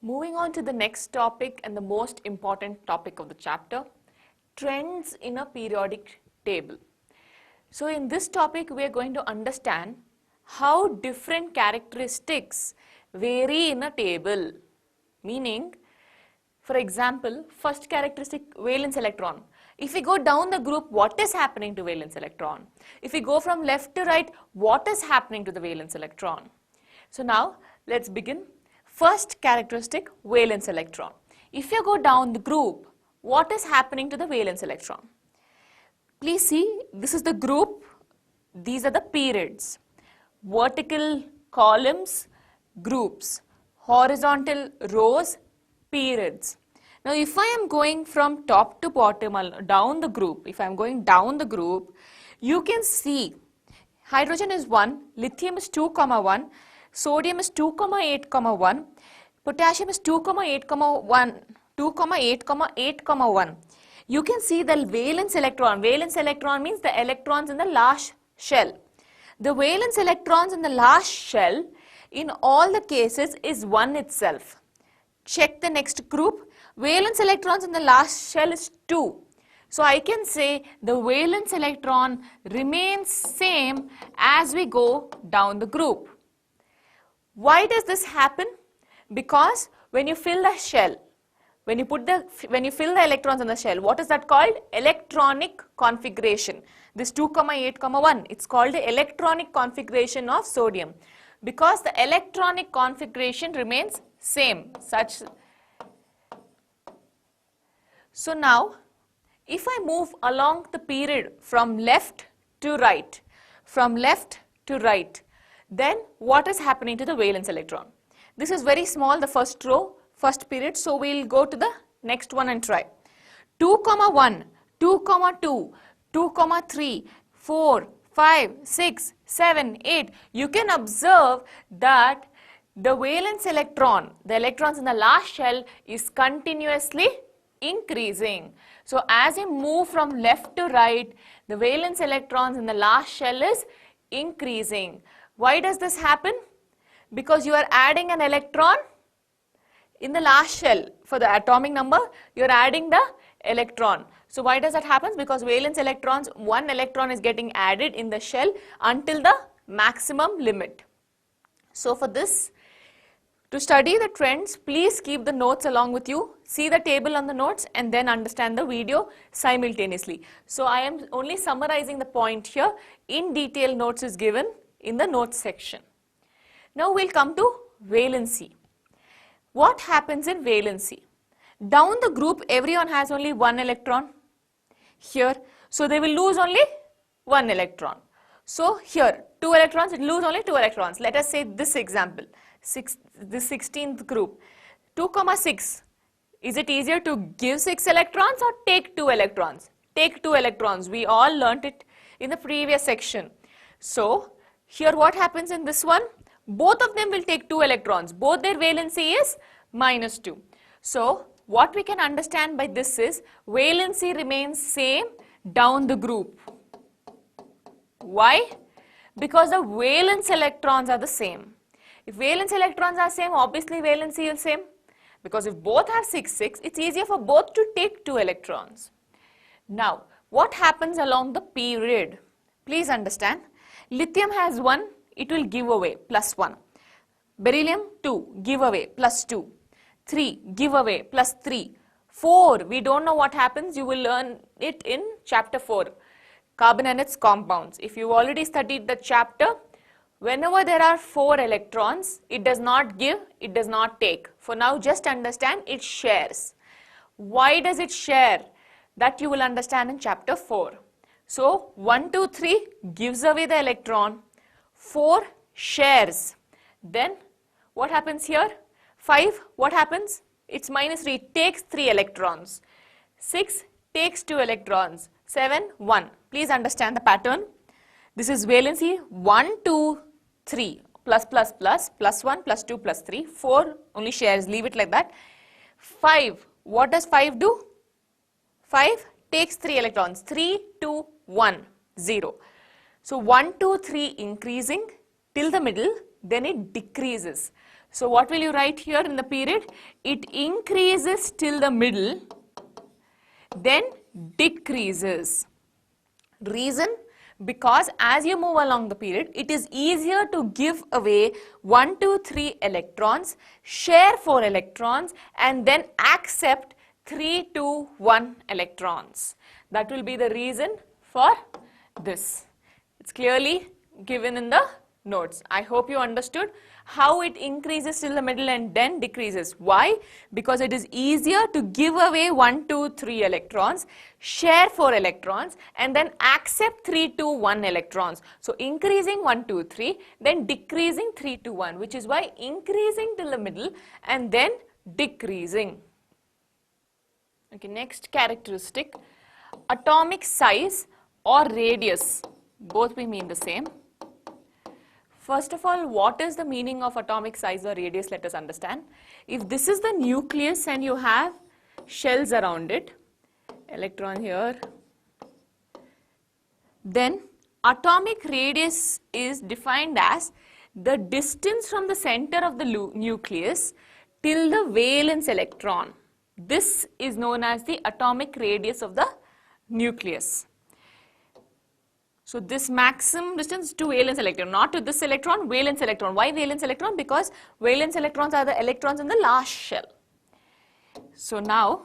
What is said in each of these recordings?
Moving on to the next topic and the most important topic of the chapter, trends in a periodic table. So in this topic, we are going to understand how different characteristics vary in a table. Meaning, for example, first characteristic, valence electron. If we go down the group, what is happening to valence electron? If we go from left to right, what is happening to the valence electron? So now, let's begin. First characteristic, valence electron. If you go down the group, what is happening to the valence electron? Please see, this is the group, these are the periods. Vertical columns, groups. Horizontal rows, periods. Now if I am going from top to bottom down the group, if I am going down the group, you can see hydrogen is 1, lithium is 2, 1, sodium is 2, 8, 1, potassium is 2, 8, 1, 2, 8, 8, 1. You can see the valence electron. Valence electron means the electrons in the last shell. The valence electrons in the last shell in all the cases is 1 itself. Check the next group. Valence electrons in the last shell is 2. So I can say the valence electron remains same as we go down the group. Why does this happen? Because when you fill the shell, when you fill the electrons in the shell, what is that called? Electronic configuration. This 2, 8, 1, it's called the electronic configuration of sodium. Because the electronic configuration remains same. So now, if I move along the period from left to right, then what is happening to the valence electron? This is very small, the first row, first period, so we will go to the next one and try. 2, 1, 2, 2, 2, 3, 4, 5, 6, 7, 8. You can observe that the valence electron, the electrons in the last shell is continuously increasing. So as you move from left to right, the valence electrons in the last shell is increasing. Why does this happen? Because you are adding an electron in the last shell. For the atomic number, you are adding the electron. So why does that happen? Because valence electrons, one electron is getting added in the shell until the maximum limit. So for this, to study the trends, please keep the notes along with you. See the table on the notes and then understand the video simultaneously. So I am only summarizing the point here. In detail notes is given in the notes section. Now we'll come to valency. What happens in valency? Down the group, everyone has only one electron here. So they will lose only one electron. So here, 2 electrons, it lose only 2 electrons. Let us say this example, this 16th group, 2, 6. Is it easier to give 6 electrons or take 2 electrons? Take 2 electrons. We all learnt it in the previous section. So here what happens in this one? Both of them will take 2 electrons. Both their valency is -2. So what we can understand by this is valency remains same down the group. Why? Because the valence electrons are the same. If valence electrons are same, obviously valency is same. Because if both have 6, 6, it's easier for both to take 2 electrons. Now, what happens along the period? Please understand. Lithium has 1, it will give away, +1. Beryllium, 2, give away, +2. 3, give away, +3. 4, we don't know what happens, you will learn it in chapter 4. Carbon and its compounds. If you've already studied the chapter, whenever there are 4 electrons, it does not give, it does not take. For now, just understand it shares. Why does it share? That you will understand in chapter 4. So, 1, 2, 3 gives away the electron, 4 shares. Then, what happens here? 5, what happens? It's -3, it takes 3 electrons. 6 takes 2 electrons. 7, 1. Please understand the pattern. This is valency 1, 2, 3, plus, plus, plus, +1, +2, +3. 4 only shares, leave it like that. 5, what does 5 do? 5 takes 3 electrons. 3, 2, 1, 0. So 1, 2, 3 increasing till the middle, then it decreases. So what will you write here in the period? It increases till the middle, then decreases. Reason? Because as you move along the period, it is easier to give away 1, 2, 3 electrons, share 4 electrons, and then accept 3, 2, 1 electrons. That will be the reason for this. It's clearly given in the notes. I hope you understood how it increases till the middle and then decreases. Why? Because it is easier to give away 1, 2, 3 electrons, share 4 electrons, and then accept 3, 2, 1 electrons. So increasing 1, 2, 3, then decreasing 3, 2, 1, which is why increasing till the middle and then decreasing. Okay, next characteristic, atomic size or radius. Both we mean the same. First of all, what is the meaning of atomic size or radius? Let us understand. If this is the nucleus and you have shells around it, electron here, then atomic radius is defined as the distance from the center of the nucleus till the valence electron. This is known as the atomic radius of the nucleus. So this maximum distance to valence electron, not to this electron, valence electron. Why valence electron? Because valence electrons are the electrons in the last shell. So now,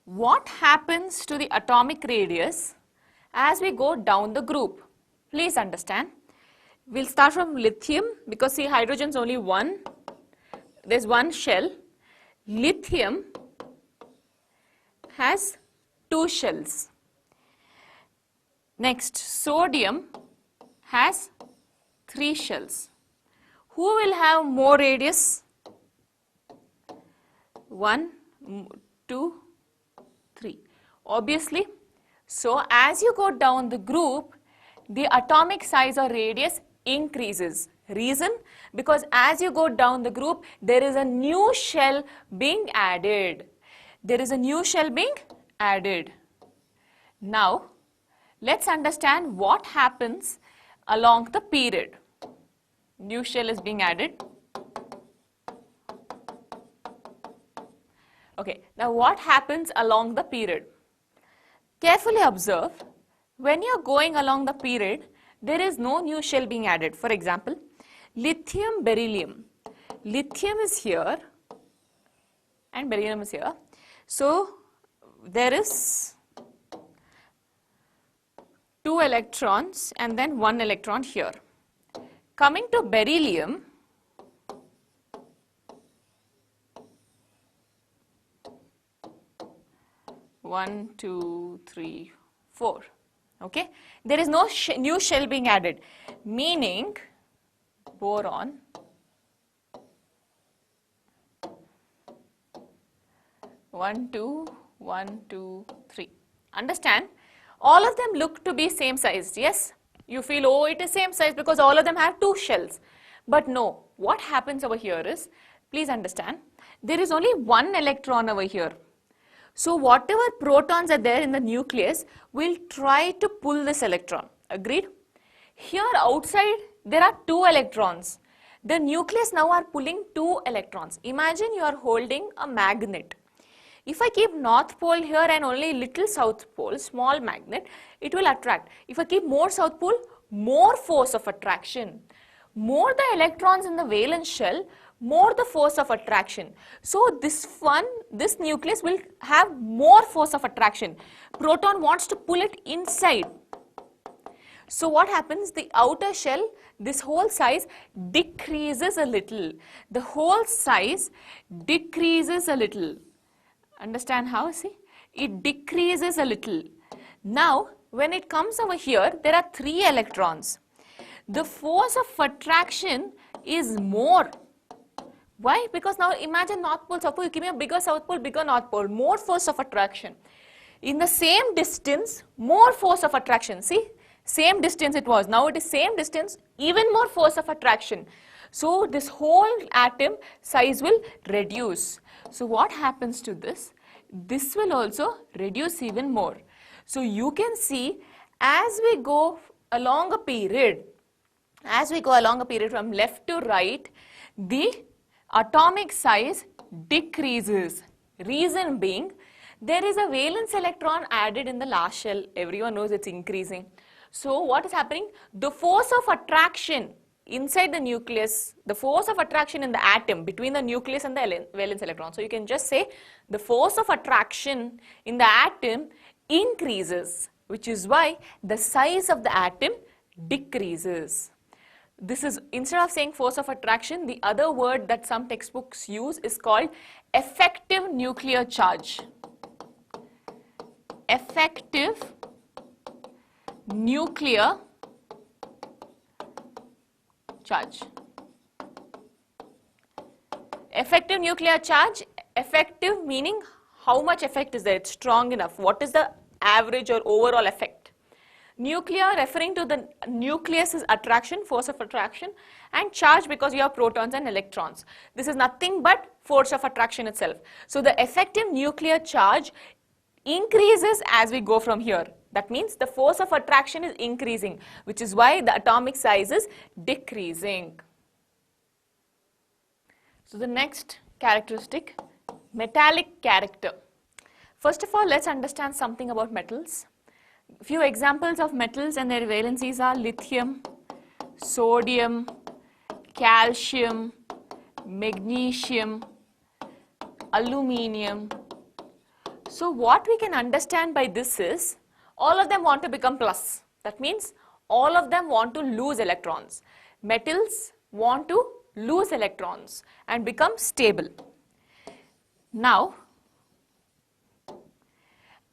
what happens to the atomic radius as we go down the group? Please understand. We'll start from lithium because see, hydrogen is only one. There's one shell. Lithium has 2 shells. Next, sodium has 3 shells. Who will have more radius? 1, 2, 3. Obviously, so as you go down the group, the atomic size or radius increases. Reason? Because as you go down the group, there is a new shell being added. There is a new shell being added. Now, let's understand what happens along the period. New shell is being added. Okay, now what happens along the period? Carefully observe, when you are going along the period, there is no new shell being added. For example, lithium, beryllium. Lithium is here and beryllium is here. So, there is 2 electrons and then 1 electron here. Coming to beryllium, one, two, three, 4. Okay, there is no new shell being added, meaning boron, one, two, 3. Understand? All of them look to be same size. Yes, you feel, oh, it is same size because all of them have 2 shells. But no, what happens over here is, please understand, there is only 1 electron over here. So whatever protons are there in the nucleus will try to pull this electron. Agreed? Here outside there are 2 electrons. The nucleus now are pulling 2 electrons. Imagine you are holding a magnet. If I keep north pole here and only little south pole, small magnet, it will attract. If I keep more south pole, more force of attraction. More the electrons in the valence shell, more the force of attraction. So this nucleus will have more force of attraction. Proton wants to pull it inside. So what happens? The outer shell, this whole size decreases a little. The whole size decreases a little. Understand how? See, it decreases a little. Now, when it comes over here, there are 3 electrons. The force of attraction is more. Why? Because now imagine north pole, south pole, you give me a bigger south pole, bigger north pole, more force of attraction. In the same distance, more force of attraction. See, same distance it was. Now it is same distance, even more force of attraction. So this whole atom size will reduce. So what happens to this? This will also reduce even more. So you can see as we go along a period from left to right, the atomic size decreases. Reason being, there is a valence electron added in the last shell. Everyone knows it's increasing. So what is happening? The force of attraction inside the nucleus, the force of attraction in the atom between the nucleus and the valence electron. So you can just say the force of attraction in the atom increases, which is why the size of the atom decreases. This is, instead of saying force of attraction, the other word that some textbooks use is called effective nuclear charge. Effective nuclear charge. Effective nuclear charge, effective meaning how much effect is there, it's strong enough. What is the average or overall effect? Nuclear referring to the nucleus's attraction, force of attraction, and charge because you have protons and electrons. This is nothing but force of attraction itself. So the effective nuclear charge increases as we go from here. That means the force of attraction is increasing, which is why the atomic size is decreasing. So the next characteristic, metallic character. First of all, let's understand something about metals. Few examples of metals and their valencies are lithium, sodium, calcium, magnesium, aluminium. So what we can understand by this is all of them want to become plus. That means all of them want to lose electrons. Metals want to lose electrons and become stable. Now,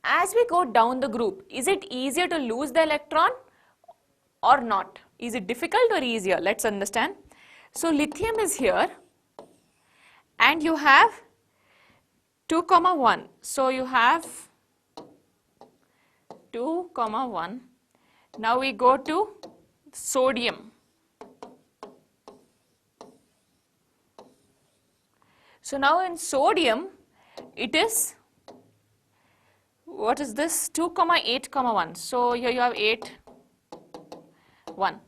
as we go down the group, is it easier to lose the electron or not? Is it difficult or easier? Let's understand. So lithium is here and you have 2, 1. So you have 2, 1. Now we go to sodium. So now in sodium, it is, what is this? 2, 8, 1. So here you have 8, 1.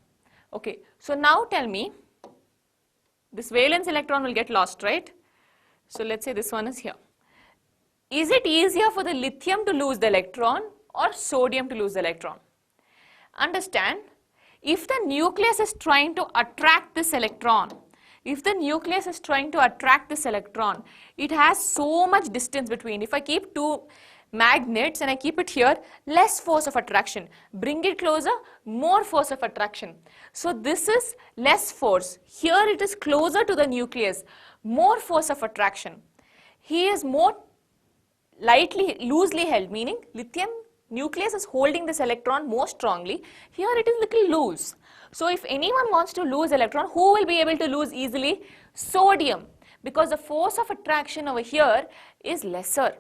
Okay. So now tell me, this valence electron will get lost, right? So let's say this one is here. Is it easier for the lithium to lose the electron or sodium to lose the electron? Understand, if the nucleus is trying to attract this electron, it has so much distance between. If I keep two magnets and I keep it here, less force of attraction. Bring it closer, more force of attraction. So this is less force. Here it is closer to the nucleus, more force of attraction. He is more loosely held, meaning lithium nucleus is holding this electron more strongly. Here it is little loose. So if anyone wants to lose electron, who will be able to lose easily? Sodium, because the force of attraction over here is lesser.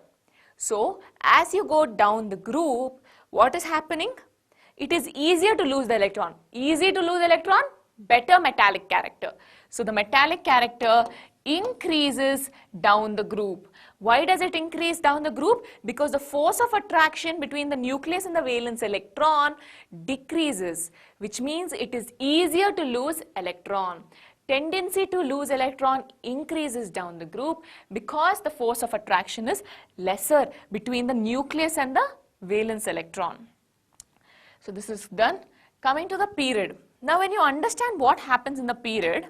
So as you go down the group, what is happening? It is easier to lose the electron. Easy to lose electron, better metallic character. So the metallic character increases down the group. Why does it increase down the group? Because the force of attraction between the nucleus and the valence electron decreases, which means it is easier to lose electron. Tendency to lose electron increases down the group because the force of attraction is lesser between the nucleus and the valence electron. So this is done. Coming to the period. Now when you understand what happens in the period,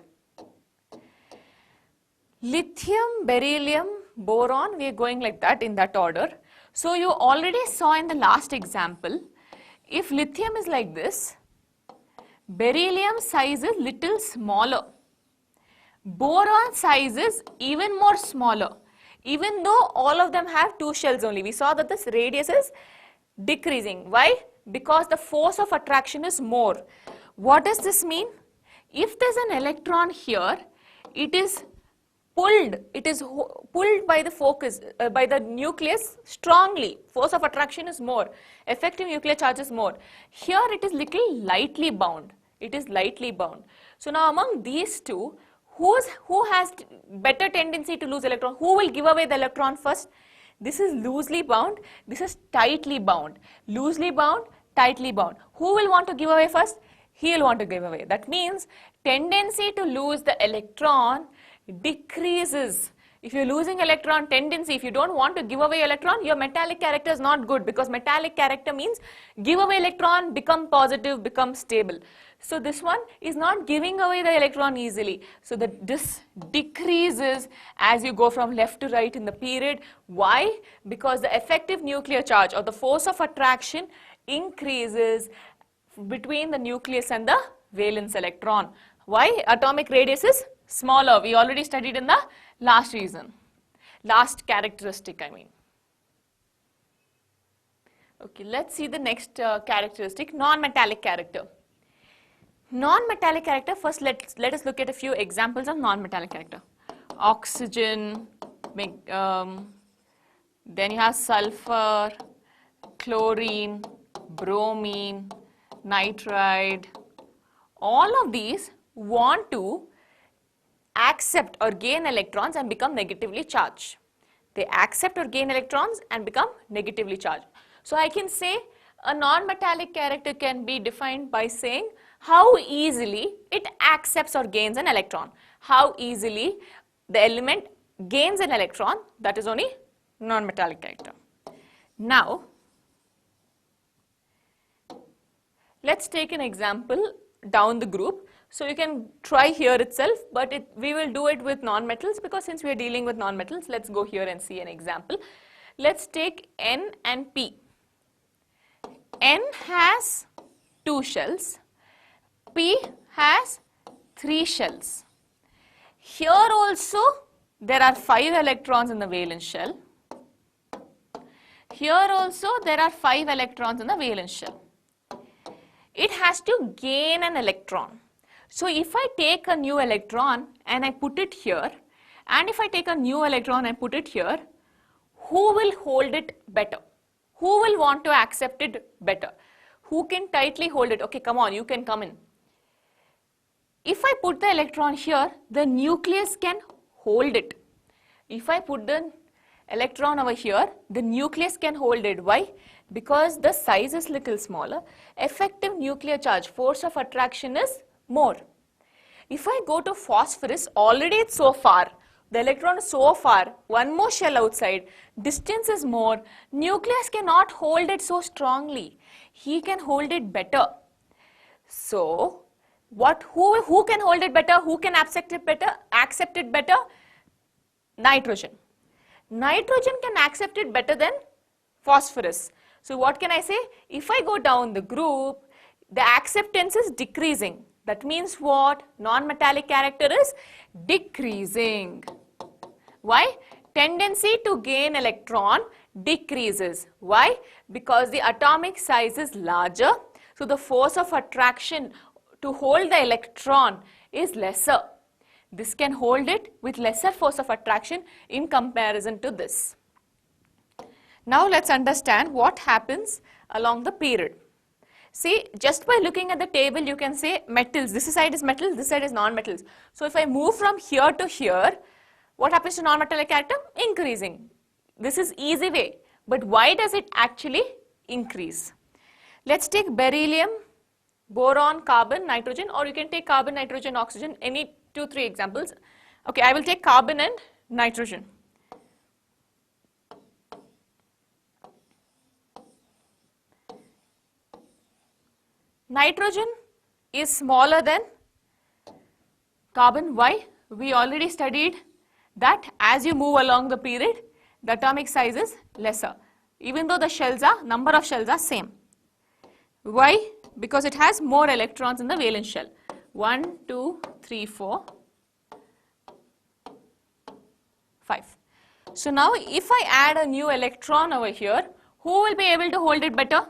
lithium, beryllium, boron, we are going like that in that order. So you already saw in the last example, if lithium is like this, beryllium size is little smaller. Boron size is even more smaller, even though all of them have 2 shells only. We saw that this radius is decreasing. Why? Because the force of attraction is more. What does this mean? If there's an electron here, it is pulled by the focus, by the nucleus strongly. Force of attraction is more. Effective nuclear charge is more. Here it is little lightly bound. It is lightly bound. So now among these two, who has better tendency to lose electron? Who will give away the electron first? This is loosely bound. This is tightly bound. Loosely bound, tightly bound. Who will want to give away first? He will want to give away. That means tendency to lose the electron decreases. If you're losing electron tendency, if you don't want to give away electron, your metallic character is not good, because metallic character means give away electron, become positive, become stable. So this one is not giving away the electron easily. So this decreases as you go from left to right in the period. Why? Because the effective nuclear charge or the force of attraction increases between the nucleus and the valence electron. Why? Atomic radius is smaller. We already studied in the last characteristic, I mean. Okay, let's see the next characteristic, non-metallic character. Non-metallic character, first let us look at a few examples of non-metallic character. Oxygen, then you have sulfur, chlorine, bromine, nitride. All of these want to accept or gain electrons and become negatively charged. They accept or gain electrons and become negatively charged. So I can say a non-metallic character can be defined by saying how easily it accepts or gains an electron. How easily the element gains an electron, that is only non-metallic character. Now, let's take an example down the group. So you can try here itself, but we will do it with non-metals, because since we are dealing with non-metals, let's go here and see an example. Let's take N and P. N has 2 shells, P has 3 shells. Here also there are 5 electrons in the valence shell. Here also there are 5 electrons in the valence shell. It has to gain an electron. So if I take a new electron and I put it here, and if I take a new electron and put it here, who will hold it better? Who will want to accept it better? Who can tightly hold it? Okay, come on, you can come in. If I put the electron here, the nucleus can hold it. If I put the electron over here, the nucleus can hold it. Why? Because the size is little smaller. Effective nuclear charge, force of attraction is more. If I go to phosphorus, already it's so far. The electron is so far, one more shell outside, distance is more, nucleus cannot hold it so strongly. He can hold it better. So, who can hold it better? Who can accept it better? Nitrogen. Nitrogen can accept it better than phosphorus. So what can I say? If I go down the group, the acceptance is decreasing. That means what? Non-metallic character is decreasing. Why? Tendency to gain electron decreases. Why? Because the atomic size is larger. So the force of attraction to hold the electron is lesser. This can hold it with lesser force of attraction in comparison to this. Now let's understand what happens along the period. See, just by looking at the table, you can say metals. This side is metals, this side is non-metals. So if I move from here to here, what happens to non-metallic character? Increasing. This is easy way. But why does it actually increase? Let's take beryllium, boron, carbon, nitrogen, or you can take carbon, nitrogen, oxygen, any 2-3 examples. Okay, I will take carbon and nitrogen. Nitrogen is smaller than carbon. Why? We already studied that as you move along the period, the atomic size is lesser, even though the number of shells are same. Why? Because it has more electrons in the valence shell. 1, 2, 3, 4, 5. So now if I add a new electron over here, who will be able to hold it better?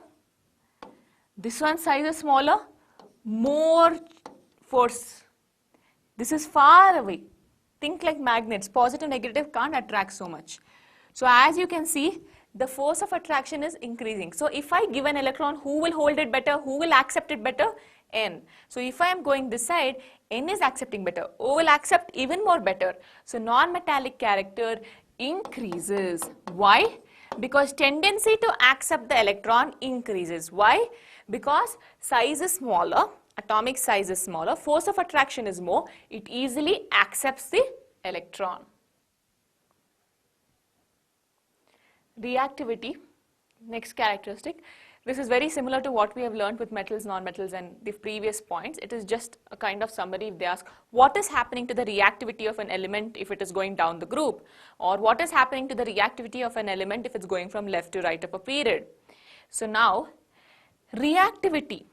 This one's size is smaller, more force. This is far away. Think like magnets. Positive, negative can't attract so much. So as you can see, the force of attraction is increasing. So if I give an electron, who will hold it better? Who will accept it better? N. So if I am going this side, N is accepting better. O will accept even more better. So non-metallic character increases. Why? Because tendency to accept the electron increases. Why? Because size is smaller, atomic size is smaller, force of attraction is more, it easily accepts the electron. Reactivity, next characteristic. This is very similar to what we have learned with metals, non-metals and the previous points. It is just a kind of summary if they ask what is happening to the reactivity of an element if it is going down the group, or what is happening to the reactivity of an element if it's going from left to right of a period. So now, reactivity.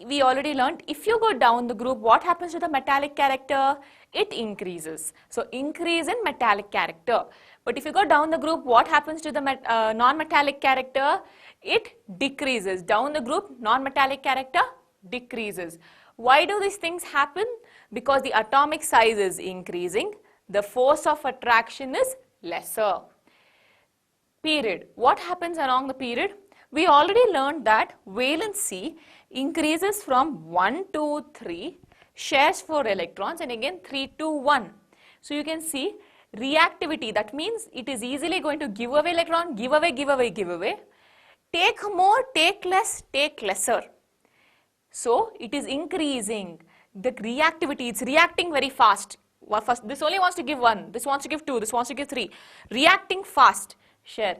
We already learned if you go down the group, what happens to the metallic character? It increases. So increase in metallic character. But if you go down the group, what happens to the non-metallic character? It decreases. Down the group, non-metallic character decreases. Why do these things happen? Because the atomic size is increasing, the force of attraction is lesser. Period. What happens along the period? We already learned that valency increases from 1 to 3, shares 4 electrons, and again 3 to 1. So you can see reactivity, that means it is easily going to give away electron, give away, give away, give away. Take more, take less, take lesser. So it is increasing. The reactivity, it's reacting very fast. First, this only wants to give 1, this wants to give 2, this wants to give 3. Reacting fast, share.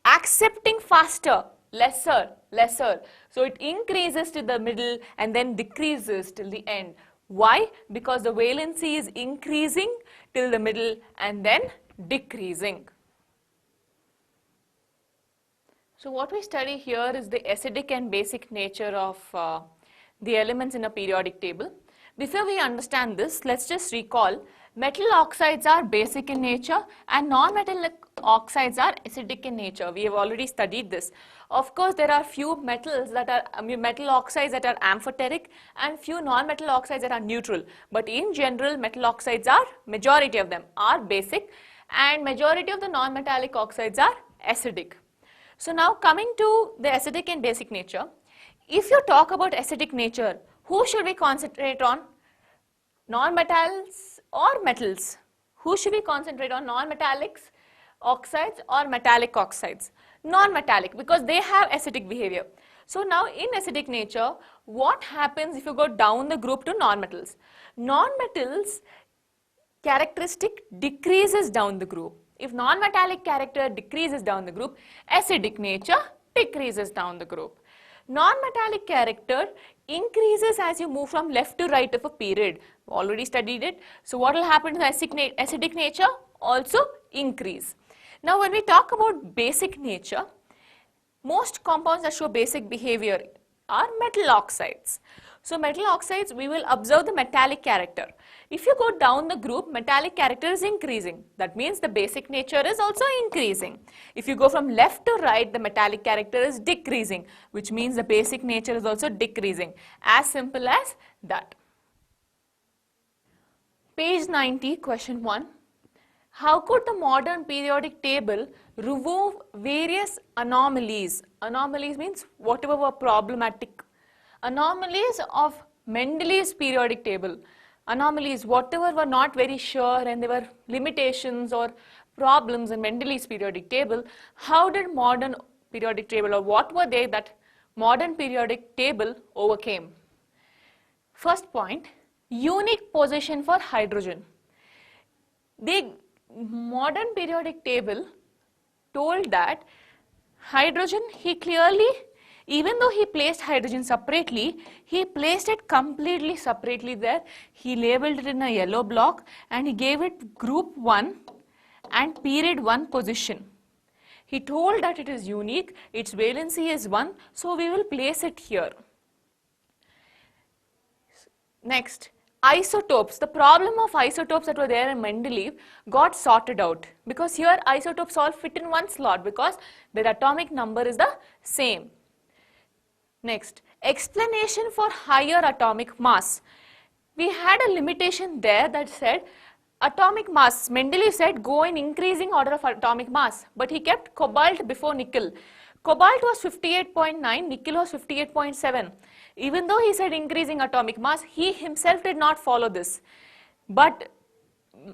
Accepting faster, lesser, lesser. So it increases to the middle and then decreases till the end. Why? Because the valency is increasing till the middle and then decreasing. So what we study here is the acidic and basic nature of the elements in a periodic table. Before we understand this, let's just recall metal oxides are basic in nature and non-metallic oxides are acidic in nature. We have already studied this. Of course, there are few metals that are metal oxides that are amphoteric and few non-metal oxides that are neutral. But in general, metal oxides are, majority of them are basic and majority of the non-metallic oxides are acidic. So now coming to the acidic and basic nature, if you talk about acidic nature, who should we concentrate on? Non-metals or metals? Who should we concentrate on? Non-metallics, oxides or metallic oxides? Non-metallic, because they have acidic behavior. So now in acidic nature, what happens if you go down the group to non-metals? Non-metals characteristic decreases down the group. If non-metallic character decreases down the group, acidic nature decreases down the group. Non-metallic character increases as you move from left to right of a period. Already studied it. So what will happen to the acidic nature? Also increase. Now when we talk about basic nature, most compounds that show basic behavior are metal oxides. So metal oxides, we will observe the metallic character. If you go down the group, metallic character is increasing. That means the basic nature is also increasing. If you go from left to right, the metallic character is decreasing, which means the basic nature is also decreasing. As simple as that. Page 90, question 1. How could the modern periodic table remove various anomalies? Anomalies means whatever were problematic. Anomalies of Mendeleev's periodic table. Anomalies, whatever were not very sure and there were limitations or problems in Mendeleev's periodic table, how did modern periodic table, or what were they that modern periodic table overcame? First point, unique position for hydrogen. The modern periodic table told that hydrogen, he clearly, even though he placed hydrogen separately, he placed it completely separately there. He labeled it in a yellow block and he gave it group 1 and period 1 position. He told that it is unique, its valency is 1, so we will place it here. Next, isotopes. The problem of isotopes that were there in Mendeleev got sorted out because here isotopes all fit in one slot because their atomic number is the same. Next, explanation for higher atomic mass. We had a limitation there that said atomic mass. Mendeleev said go in increasing order of atomic mass, but he kept cobalt before nickel. Cobalt was 58.9, nickel was 58.7. Even though he said increasing atomic mass, he himself did not follow this. But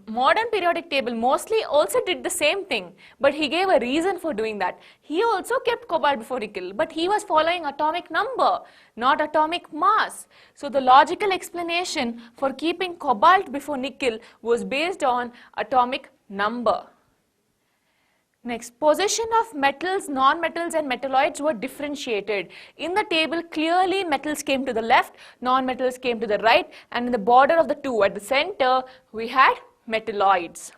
modern periodic table mostly also did the same thing, but he gave a reason for doing that. He also kept cobalt before nickel, but he was following atomic number, not atomic mass. So the logical explanation for keeping cobalt before nickel was based on atomic number. Next, position of metals, non-metals and metalloids were differentiated. In the table, clearly metals came to the left, non-metals came to the right, and in the border of the two at the center, we had metalloids.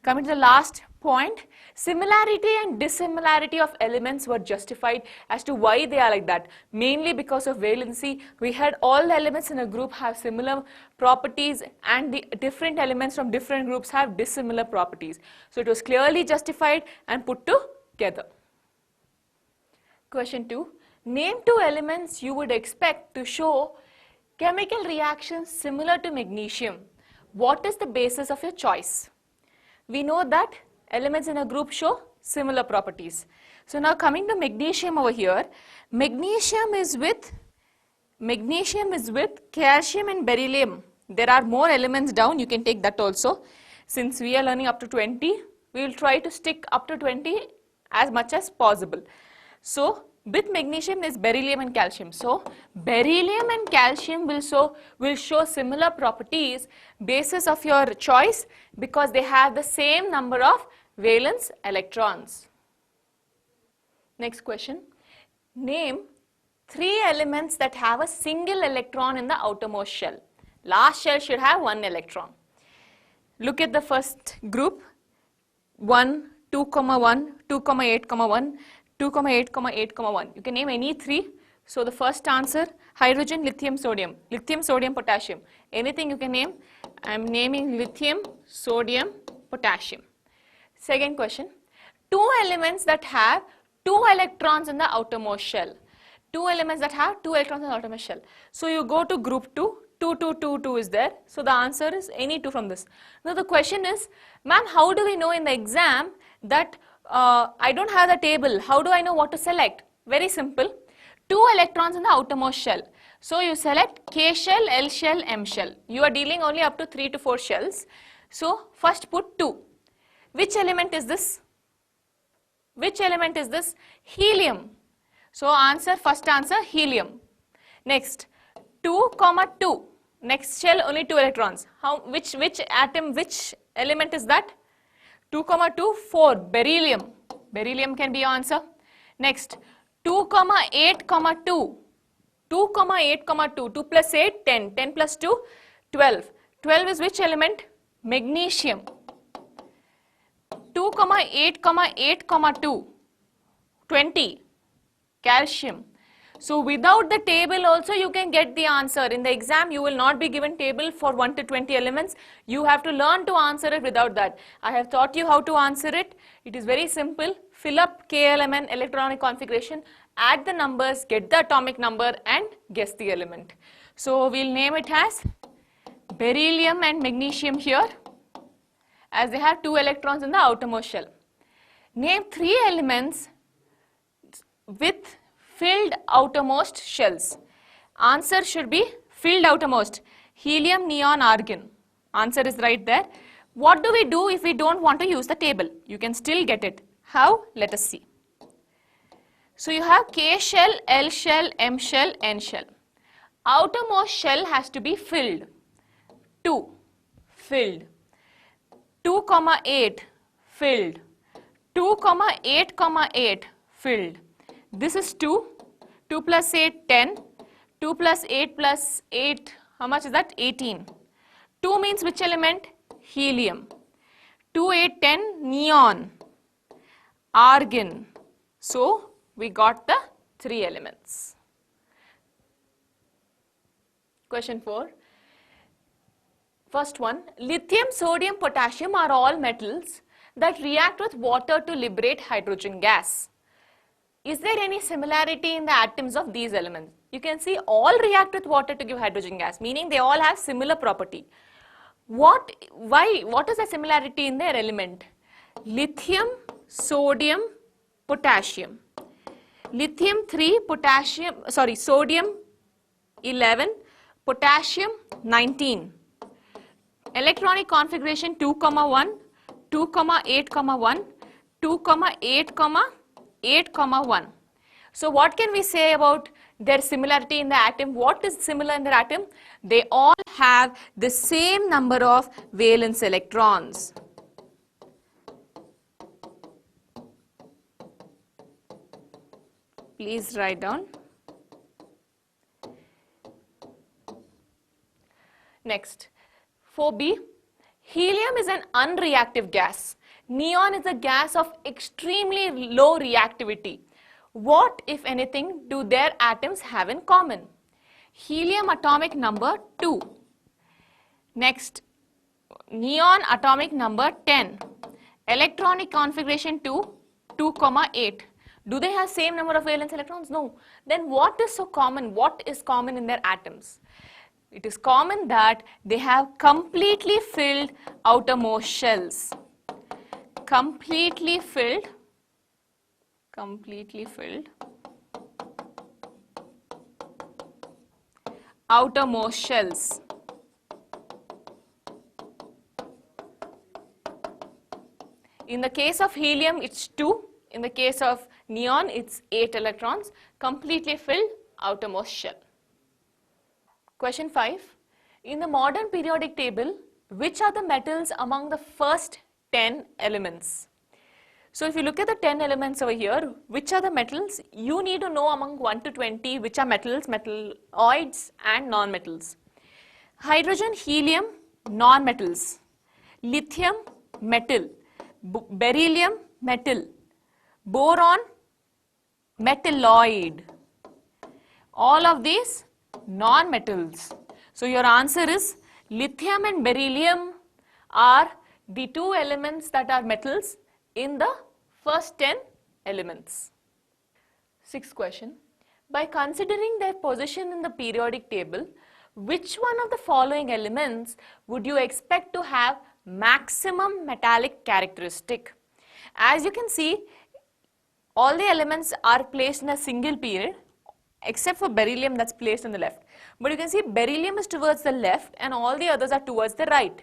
Coming to the last point, similarity and dissimilarity of elements were justified as to why they are like that. Mainly because of valency, we had all the elements in a group have similar properties and the different elements from different groups have dissimilar properties. So it was clearly justified and put together. Question 2. Name 2 elements you would expect to show chemical reactions similar to magnesium. What is the basis of your choice? We know that elements in a group show similar properties. So now coming to magnesium over here, magnesium is with calcium and beryllium. There are more elements down, you can take that also. Since we are learning up to 20, we will try to stick up to 20 as much as possible. So with magnesium is beryllium and calcium. So beryllium and calcium will show similar properties, basis of your choice, because they have the same number of valence electrons. Next question. Name 3 elements that have a single electron in the outermost shell. Last shell should have 1 electron. Look at the first group. 1, 2, 1, 2, 8, 1. 2, 8, 8, 1. You can name any 3. So the first answer, hydrogen, lithium, sodium. Lithium, sodium, potassium. Anything you can name. I am naming lithium, sodium, potassium. Second question, 2 elements that have 2 electrons in the outermost shell. 2 elements that have 2 electrons in the outermost shell. So you go to group 2, 2, 2, 2, 2 is there. So the answer is any 2 from this. Now the question is, ma'am, how do we know in the exam that I don't have the table? How do I know what to select? Very simple. 2 electrons in the outermost shell. So you select K shell, L shell, M shell. You are dealing only up to 3 to 4 shells. So first put 2. Which element is this? Which element is this? Helium. So first answer, helium. Next, 2, 2. Next shell only 2 electrons. Which atom, which element is that? 2, 2, 4, beryllium. Beryllium can be your answer. Next, 2, 8, 2. 2, 8, 2. 2 plus 8, 10. 10 plus 2, 12. 12 is which element? Magnesium. 2, 8, 8, 2. 20. Calcium. So without the table also you can get the answer. In the exam you will not be given table for 1 to 20 elements. You have to learn to answer it without that. I have taught you how to answer it. It is very simple. Fill up KLMN electronic configuration, add the numbers, get the atomic number and guess the element. So we'll name it as beryllium and magnesium here, as they have 2 electrons in the outermost shell. Name 3 elements with filled outermost shells. Answer should be filled outermost. Helium, neon, argon. Answer is right there. What do we do if we don't want to use the table? You can still get it. How? Let us see. So you have K shell, L shell, M shell, N shell. Outermost shell has to be filled. 2. Filled. 2, 8. Filled. 2, 8, 8. Filled. This is 2. 2 plus 8, 10. 2 plus 8 plus 8, how much is that? 18. 2 means which element? Helium. 2, 8, 10, neon. Argon. So we got the 3 elements. Question 4. First one, lithium, sodium, potassium are all metals that react with water to liberate hydrogen gas. Is there any similarity in the atoms of these elements? You can see all react with water to give hydrogen gas, meaning they all have similar property. What is the similarity in their element? Lithium, sodium, potassium. Lithium 3, sodium 11, potassium 19. Electronic configuration 2, 1, 2, 8, 1, 2, 8, 8, 1. So what can we say about their similarity in the atom? What is similar in their atom? They all have the same number of valence electrons. Please write down. Next, 4b, helium is an unreactive gas. Neon is a gas of extremely low reactivity. What, if anything, do their atoms have in common? Helium atomic number 2. Next, neon atomic number 10. Electronic configuration 2, 2, 8. Do they have same number of valence electrons? No. Then what is so common? What is common in their atoms? It is common that they have completely filled outermost shells. Completely filled outermost shells. In the case of helium, it's 2. In the case of neon, it's 8 electrons, completely filled outermost shell. Question 5. In the modern periodic table, which are the metals among the first 10 elements? So if you look at the 10 elements over here, which are the metals? You need to know among 1 to 20 which are metals, metalloids and non-metals. Hydrogen, helium, non-metals. Lithium, metal. Beryllium, metal. Boron, metalloid. All of these non-metals. So your answer is lithium and beryllium are the 2 elements that are metals in the first 10 elements. 6th question. By considering their position in the periodic table, which one of the following elements would you expect to have maximum metallic characteristic? As you can see, all the elements are placed in a single period except for beryllium that's placed on the left. But you can see beryllium is towards the left and all the others are towards the right.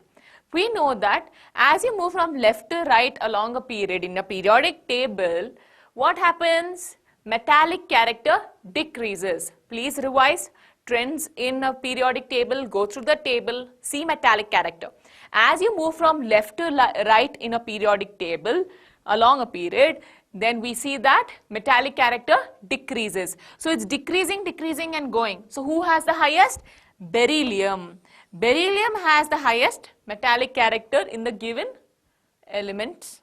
We know that as you move from left to right along a period in a periodic table, what happens? Metallic character decreases. Please revise trends in a periodic table, go through the table, see metallic character. As you move from left to right in a periodic table along a period, then we see that metallic character decreases. So it's decreasing and going. So who has the highest? Beryllium. Beryllium has the highest metallic character in the given elements.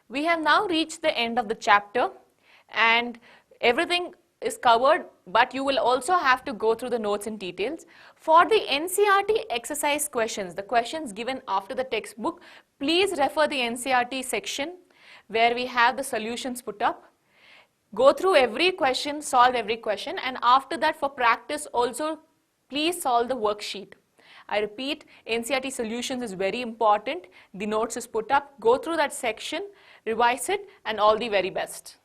We have now reached the end of the chapter and everything is covered, but you will also have to go through the notes in details. For the NCERT exercise questions, the questions given after the textbook, please refer the NCERT section where we have the solutions put up. Go through every question, solve every question, and after that for practice also please solve the worksheet. I repeat, NCERT solutions is very important. The notes is put up. Go through that section, revise it, and all the very best.